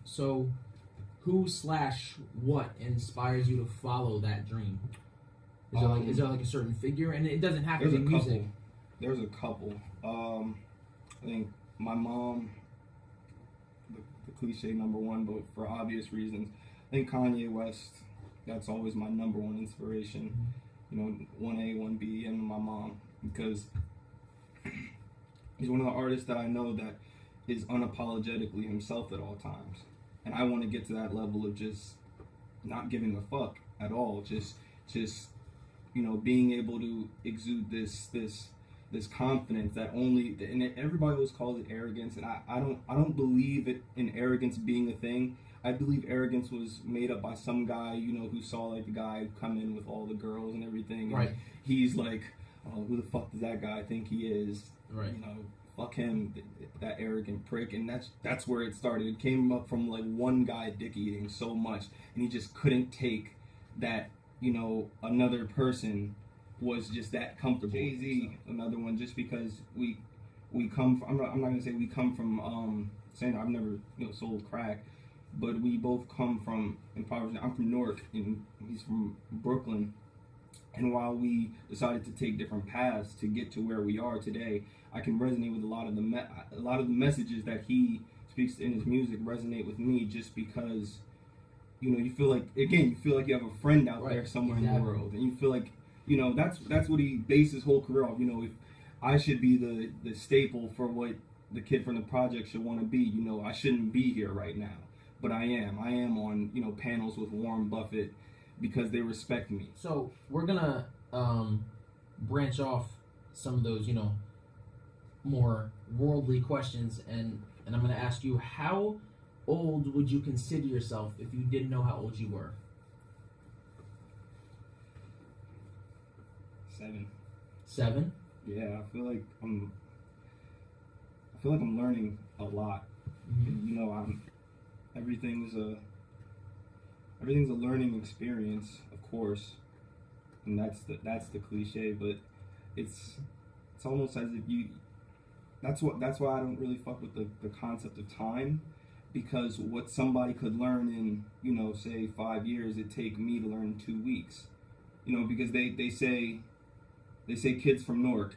So, who/what inspires you to follow that dream? Is there like a certain figure? And it doesn't have to be music. There's a couple. I think my mom, the cliche number one, but for obvious reasons. I think Kanye West, that's always my number one inspiration. You know, 1A, 1B, and my mom, because he's one of the artists that I know that is unapologetically himself at all times. And I want to get to that level of just not giving a fuck at all. Just you know, being able to exude this confidence that only, and everybody always calls it arrogance, and I don't believe it in arrogance being a thing. I believe arrogance was made up by some guy, you know, who saw like the guy come in with all the girls and everything. Right. And he's like, oh, who the fuck does that guy think he is? Right. You know, fuck him, that arrogant prick. And that's where it started. It came up from like one guy dick eating so much, and he just couldn't take that, you know, another person was just that comfortable. Jay-Z, another one, just because we come from, I'm not gonna say we come from saying I've never, you know, sold crack, but we both come from impoverished. I'm from Newark and he's from Brooklyn, and while we decided to take different paths to get to where we are today, I can resonate with a lot of the messages that he speaks in his music resonate with me, just because, you know, you feel like you have a friend out there somewhere in the world, and you feel like, you know, that's what he based his whole career off. You know, if I should be the staple for what the kid from the project should want to be, you know, I shouldn't be here right now, but I am on, you know, panels with Warren Buffett because they respect me. So we're gonna branch off some of those, you know, more worldly questions, and I'm gonna ask you, how old would you consider yourself if you didn't know how old you were? 7. 7? Yeah, I feel like I'm learning a lot. Mm-hmm. You know, everything's a learning experience, of course, and that's the cliche, but it's almost as if that's why I don't really fuck with the concept of time, because what somebody could learn in, you know, say 5 years, it'd take me to learn in 2 weeks. You know, because they say kids from Newark,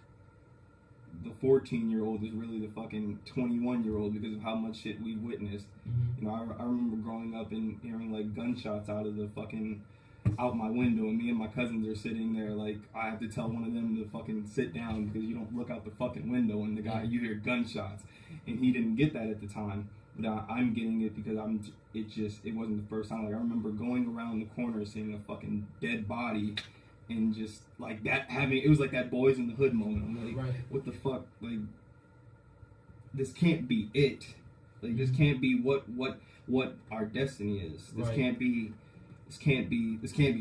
the 14-year-old is really the fucking 21-year-old because of how much shit we've witnessed. Mm-hmm. You know, I remember growing up and hearing like gunshots out my window, and me and my cousins are sitting there like, I have to tell one of them to fucking sit down because you don't look out the fucking window and the guy, you hear gunshots, and he didn't get that at the time, but I'm getting it because it wasn't the first time. Like, I remember going around the corner seeing a fucking dead body, and just like that it was like that Boys in the Hood moment. I'm like, right, what the fuck? Like, this can't be it. Like, this can't be what our destiny is. This can't be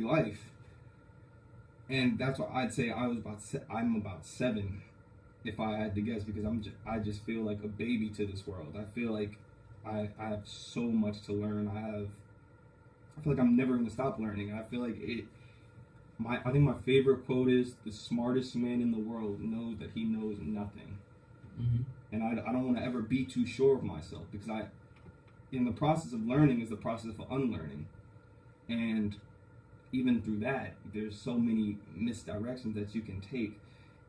life. And that's why I'd say I'm about 7, if I had to guess, because I just feel like a baby to this world. I feel like I have so much to learn. I feel like I'm never gonna stop learning. I feel like I think my favorite quote is, the smartest man in the world knows that he knows nothing. Mm-hmm. And I don't want to ever be too sure of myself, because in the process of learning is the process of unlearning. And even through that, there's so many misdirections that you can take.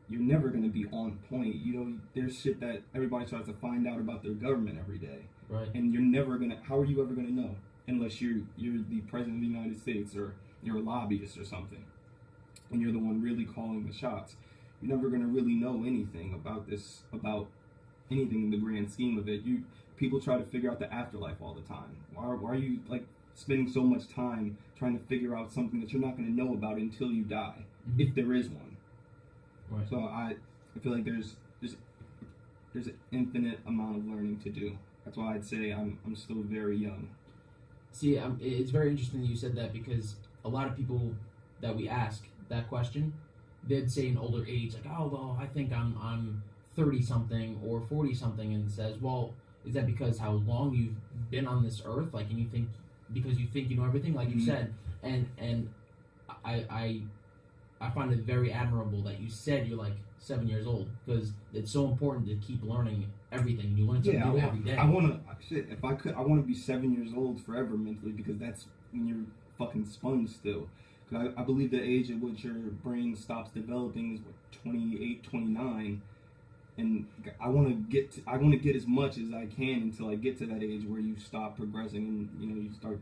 You're never going to be on point. You know, there's shit that everybody tries to find out about their government every day. Right. And you're never going to, how are you ever going to know? Unless you're the president of the United States, or you're a lobbyist or something, and you're the one really calling the shots. You're never going to really know anything about anything in the grand scheme of it. People try to figure out the afterlife all the time. Why are you like spending so much time trying to figure out something that you're not going to know about until you die, mm-hmm. if there is one? Right. So I feel like there's an infinite amount of learning to do. That's why I'd say I'm still very young. See, it's very interesting that you said that, because a lot of people that we ask that question, they'd say an older age, like, oh, well, I think I'm 30-something or 40-something, and says, well, is that because how long you've been on this earth? Like, and you think, because you think you know everything, like mm-hmm. you said, and I I find it very admirable that you said you're like 7 years old, because it's so important to keep learning everything. You learn something new every day. I want to, if I could, I want to be 7 years old forever mentally, because that's when you're fucking sponge still. Because I believe the age at which your brain stops developing is, what, 28, 29. And I want to get as much as I can until I get to that age where you stop progressing and, you know,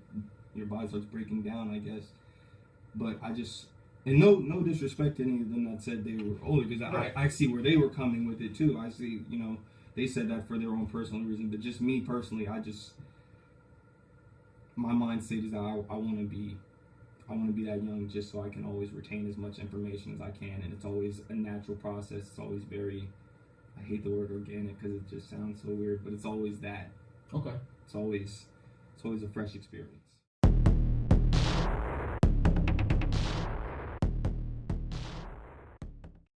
your body starts breaking down, I guess. But I just, and no disrespect to any of them that said they were older, because I see where they were coming with it too. I see, you know, they said that for their own personal reason, but just me personally, my mindset is that I want to be that young, just so I can always retain as much information as I can, and it's always a natural process. It's always very, I hate the word organic because it just sounds so weird, but it's always that. Okay. It's always a fresh experience.